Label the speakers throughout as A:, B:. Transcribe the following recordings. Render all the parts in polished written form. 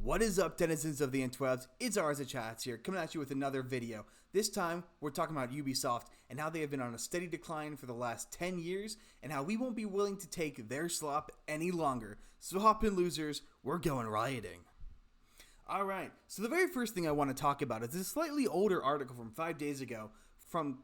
A: What is up, denizens of the interwebs? It's Arza Chats here, coming at you with another video. This time, we're talking about Ubisoft and how they have been on a steady decline for the last 10 years and how we won't be willing to take their slop any longer. So hop in, losers, we're going rioting. Alright, so the very first thing I want to talk about is this slightly older article from 5 days ago from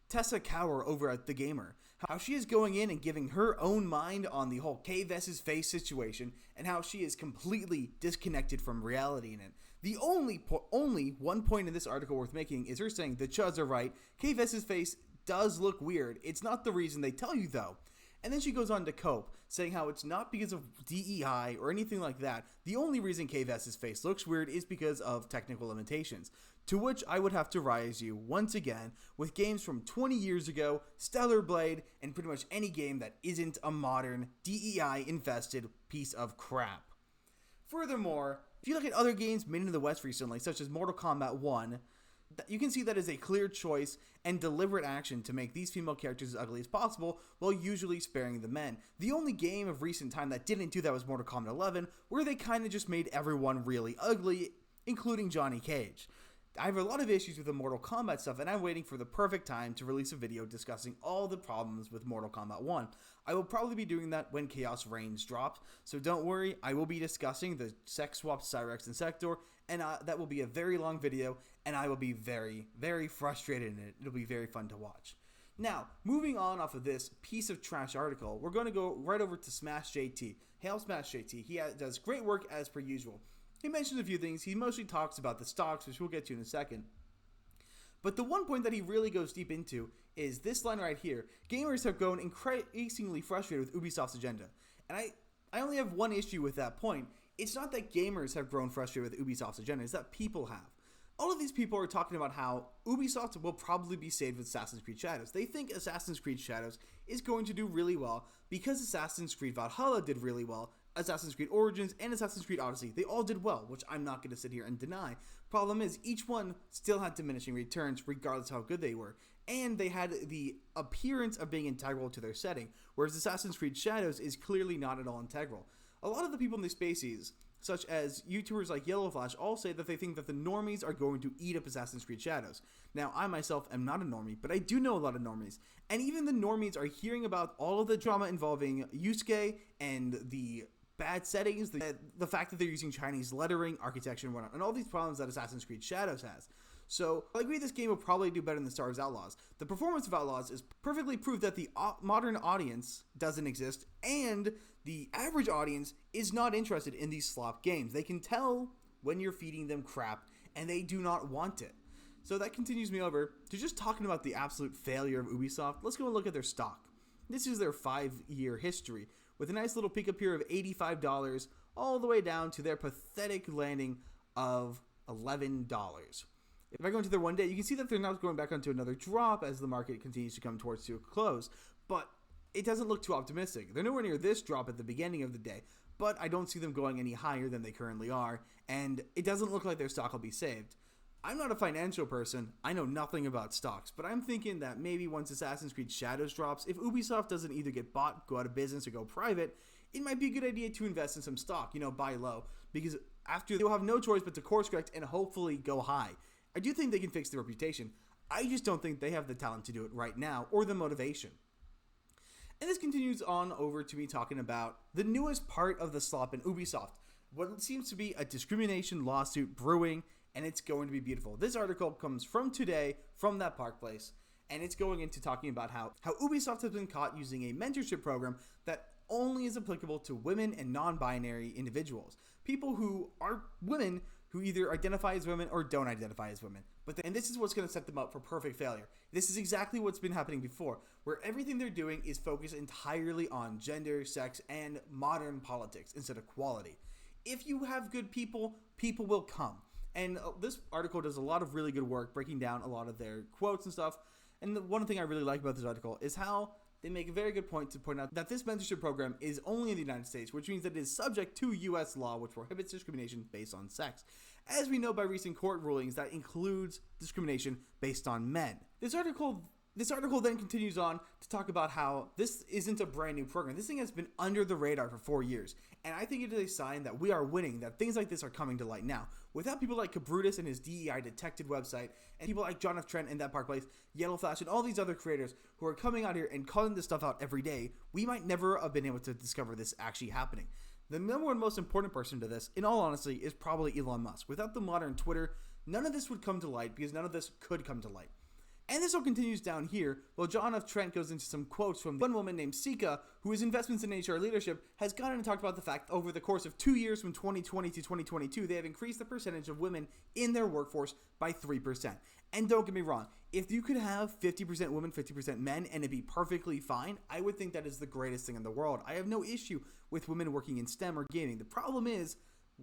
A: Tessa Cower over at The Gamer, how she is going in and giving her own mind on the whole K vs face situation and how she is completely disconnected from reality in it. The only one point in this article worth making is her saying the chuds are right, K vs face does look weird, it's not the reason they tell you though. And then she goes on to cope, saying how it's not because of DEI or anything like that. The only reason K vs face looks weird is because of technical limitations. To which I would have to rise you once again with games from 20 years ago, Stellar Blade, and pretty much any game that isn't a modern DEI-infested piece of crap. Furthermore, if you look at other games made in the West recently, such as Mortal Kombat 1, you can see that is a clear choice and deliberate action to make these female characters as ugly as possible while usually sparing the men. The only game of recent time that didn't do that was Mortal Kombat 11, where they kind of just made everyone really ugly, including Johnny Cage. I have a lot of issues with the Mortal Kombat stuff, and I'm waiting for the perfect time to release a video discussing all the problems with Mortal Kombat 1. I will probably be doing that when Chaos Reigns drops, so don't worry, I will be discussing the sex swapped Cyrex and Sector, and that will be a very long video, and I will be very, very frustrated in it. It'll be very fun to watch. Now, moving on off of this piece of trash article, we're going to go right over to Smash JT. Hail Smash JT, he does great work as per usual. He mentions a few things. He mostly talks about the stocks, which we'll get to in a second. But the one point that he really goes deep into is this line right here. Gamers have grown increasingly frustrated with Ubisoft's agenda. And I only have one issue with that point. It's not that gamers have grown frustrated with Ubisoft's agenda, it's that people have. All of these people are talking about how Ubisoft will probably be saved with Assassin's Creed Shadows. They think Assassin's Creed Shadows is going to do really well because Assassin's Creed Valhalla did really well, Assassin's Creed Origins and Assassin's Creed Odyssey, they all did well, which I'm not going to sit here and deny. Problem is, each one still had diminishing returns regardless of how good they were, and they had the appearance of being integral to their setting, whereas Assassin's Creed Shadows is clearly not at all integral. A lot of the people in these spaces, such as YouTubers like Yellowflash, all say that they think that the normies are going to eat up Assassin's Creed Shadows. Now, I myself am not a normie, but I do know a lot of normies, and even the normies are hearing about all of the drama involving Yusuke and the bad settings, the fact that they're using Chinese lettering, architecture, and whatnot, and all these problems that Assassin's Creed Shadows has. So, I agree this game will probably do better than the Wars Outlaws. The performance of Outlaws is perfectly proof that the modern audience doesn't exist, and the average audience is not interested in these slop games. They can tell when you're feeding them crap, and they do not want it. So that continues me over to just talking about the absolute failure of Ubisoft. Let's go and look at their stock. This is their 5-year history, with a nice little peak up here of $85 all the way down to their pathetic landing of $11. If I go into their 1 day, you can see that they're now going back onto another drop as the market continues to come towards to a close, but it doesn't look too optimistic. They're nowhere near this drop at the beginning of the day, but I don't see them going any higher than they currently are, and it doesn't look like their stock will be saved. I'm not a financial person, I know nothing about stocks, but I'm thinking that maybe once Assassin's Creed Shadows drops, if Ubisoft doesn't either get bought, go out of business, or go private, it might be a good idea to invest in some stock, buy low, because after they'll have no choice but to course correct and hopefully go high. I do think they can fix their reputation, I just don't think they have the talent to do it right now, or the motivation. And this continues on over to me talking about the newest part of the slop in Ubisoft, what seems to be a discrimination lawsuit brewing, and it's going to be beautiful. This article comes from today, from that Park Place, and it's going into talking about how Ubisoft has been caught using a mentorship program that only is applicable to women and non-binary individuals. People who are women who either identify as women or don't identify as women. And this is what's going to set them up for perfect failure. This is exactly what's been happening before, where everything they're doing is focused entirely on gender, sex, and modern politics instead of quality. If you have good people, people will come. And this article does a lot of really good work breaking down a lot of their quotes and stuff. And the one thing I really like about this article is how they make a very good point to point out that this mentorship program is only in the United States, which means that it is subject to U.S. law, which prohibits discrimination based on sex. As we know by recent court rulings, that includes discrimination based on men. This article This article then continues on to talk about how this isn't a brand new program. This thing has been under the radar for 4 years. And I think it is a sign that we are winning, that things like this are coming to light now. Without people like Cabrutus and his DEI Detected website, and people like John F. Trent and That Park Place, Yellow Flash, and all these other creators who are coming out here and calling this stuff out every day, we might never have been able to discover this actually happening. The number one most important person to this, in all honesty, is probably Elon Musk. Without the modern Twitter, none of this would come to light, because none of this could come to light. And this all continues down here, while John F. Trent goes into some quotes from one woman named Sika, whose investments in HR leadership has gone in and talked about the fact that over the course of 2 years from 2020 to 2022, they have increased the percentage of women in their workforce by 3%. And don't get me wrong, if you could have 50% women, 50% men, and it'd be perfectly fine, I would think that is the greatest thing in the world. I have no issue with women working in STEM or gaming. The problem is,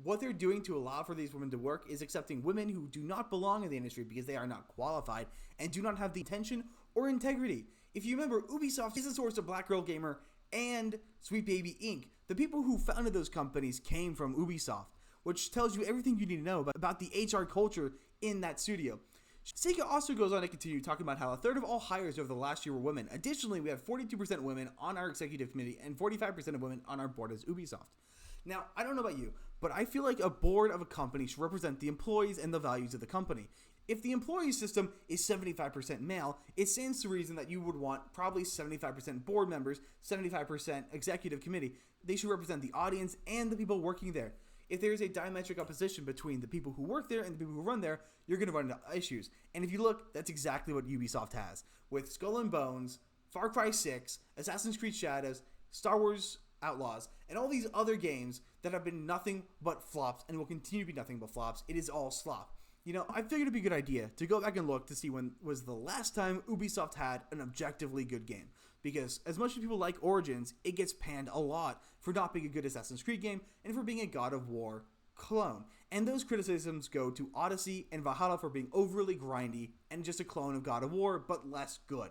A: what they're doing to allow for these women to work is accepting women who do not belong in the industry because they are not qualified and do not have the intention or integrity. If you remember, Ubisoft is the source of Black Girl Gamer and Sweet Baby Inc. The people who founded those companies came from Ubisoft, which tells you everything you need to know about the HR culture in that studio. Sega also goes on to continue talking about how a third of all hires over the last year were women. Additionally, we have 42% women on our executive committee and 45% of women on our board as Ubisoft. Now, I don't know about you, but I feel like a board of a company should represent the employees and the values of the company. If the employee system is 75% male, it stands to reason that you would want probably 75% board members, 75% executive committee. They should represent the audience and the people working there. If there is a diametric opposition between the people who work there and the people who run there, you're going to run into issues. And if you look, that's exactly what Ubisoft has. With Skull and Bones, Far Cry 6, Assassin's Creed Shadows, Star Wars Outlaws, and all these other games that have been nothing but flops and will continue to be nothing but flops, it is all slop. You know, I figured it'd be a good idea to go back and look to see when was the last time Ubisoft had an objectively good game. Because as much as people like Origins, it gets panned a lot for not being a good Assassin's Creed game and for being a God of War clone. And those criticisms go to Odyssey and Valhalla for being overly grindy and just a clone of God of War, but less good.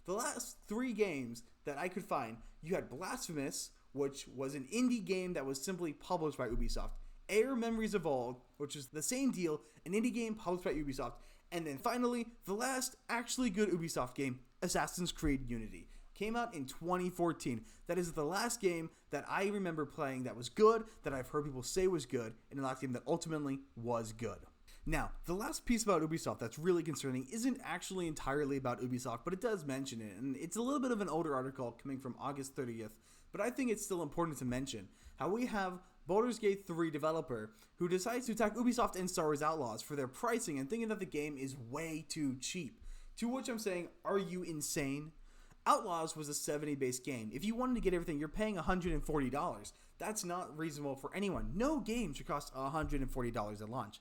A: The last 3 games that I could find, you had Blasphemous, which was an indie game that was simply published by Ubisoft. Air Memories Evolved, which is the same deal, an indie game published by Ubisoft. And then finally, the last actually good Ubisoft game, Assassin's Creed Unity. Came out in 2014. That is the last game that I remember playing that was good, that I've heard people say was good, and the last game that ultimately was good. Now, the last piece about Ubisoft that's really concerning isn't actually entirely about Ubisoft, but it does mention it, and it's a little bit of an older article coming from August 30th, but I think it's still important to mention how we have Baldur's Gate 3 developer who decides to attack Ubisoft and Star Wars Outlaws for their pricing and thinking that the game is way too cheap. To which I'm saying, are you insane? Outlaws was a 70-based game. If you wanted to get everything, you're paying $140. That's not reasonable for anyone. No game should cost $140 at launch.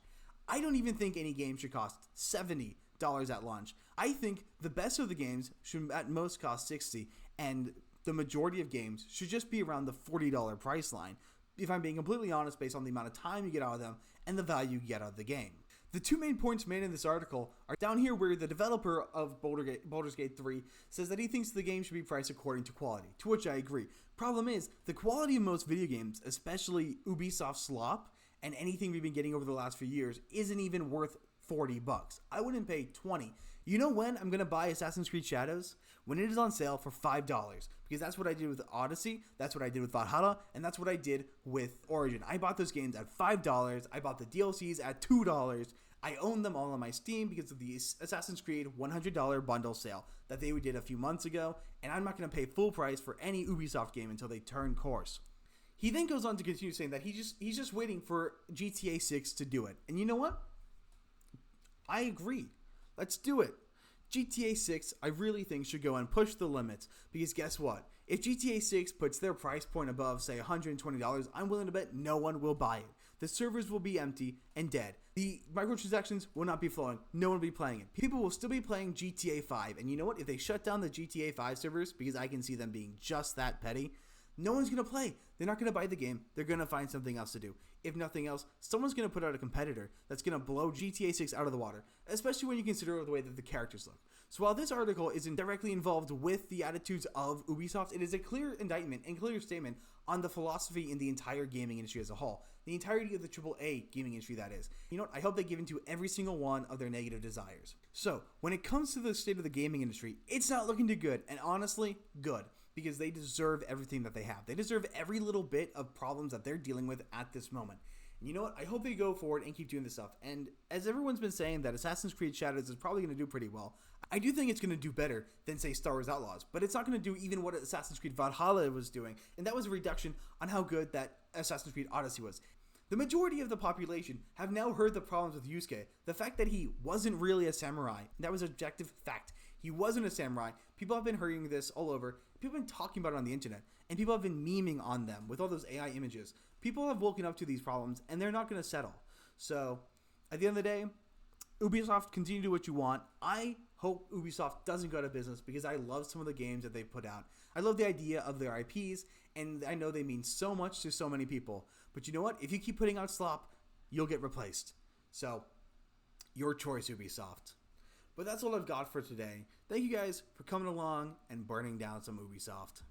A: I don't even think any game should cost $70 at launch. I think the best of the games should at most cost $60, and the majority of games should just be around the $40 price line, if I'm being completely honest, based on the amount of time you get out of them and the value you get out of the game. The 2 main points made in this article are down here where the developer of Baldur's Gate 3 says that he thinks the game should be priced according to quality, to which I agree. Problem is, the quality of most video games, especially Ubisoft SLOP, and anything we've been getting over the last few years, isn't even worth $40. I wouldn't pay $20. You know when I'm going to buy Assassin's Creed Shadows? When it is on sale for $5. Because that's what I did with Odyssey, that's what I did with Valhalla, and that's what I did with Origin. I bought those games at $5. I bought the DLCs at $2. I own them all on my Steam because of the Assassin's Creed $100 bundle sale that they did a few months ago, and I'm not going to pay full price for any Ubisoft game until they turn course. He then goes on to continue saying that he's just waiting for GTA 6 to do it. And you know what? I agree. Let's do it. GTA 6, I really think, should go and push the limits, because guess what? If GTA 6 puts their price point above, say, $120, I'm willing to bet no one will buy it. The servers will be empty and dead. The microtransactions will not be flowing. No one will be playing it. People will still be playing GTA 5. And you know what? If they shut down the GTA 5 servers, because I can see them being just that petty, no one's going to play. They're not going to buy the game. They're going to find something else to do. If nothing else, someone's going to put out a competitor that's going to blow GTA 6 out of the water, especially when you consider the way that the characters look. So while this article isn't directly involved with the attitudes of Ubisoft, it is a clear indictment and clear statement on the philosophy in the entire gaming industry as a whole. The entirety of the AAA gaming industry, that is. You know what? I hope they give into every single one of their negative desires. So, when it comes to the state of the gaming industry, it's not looking too good, and honestly, good. Because they deserve everything that they have. They deserve every little bit of problems that they're dealing with at this moment. And you know what? I hope they go forward and keep doing this stuff. And as everyone's been saying that Assassin's Creed Shadows is probably going to do pretty well, I do think it's going to do better than, say, Star Wars Outlaws. But it's not going to do even what Assassin's Creed Valhalla was doing. And that was a reduction on how good that Assassin's Creed Odyssey was. The majority of the population have now heard the problems with Yusuke. The fact that he wasn't really a samurai. That was objective fact. He wasn't a samurai. People have been hearing this all over. People have been talking about it on the internet. And people have been memeing on them with all those AI images. People have woken up to these problems and they're not going to settle. So, at the end of the day, Ubisoft, continue to do what you want. I hope Ubisoft doesn't go out of business because I love some of the games that they put out. I love the idea of their IPs, and I know they mean so much to so many people. But you know what? If you keep putting out SLOP, you'll get replaced. So, your choice, Ubisoft. But that's all I've got for today. Thank you guys for coming along and burning down some Ubisoft.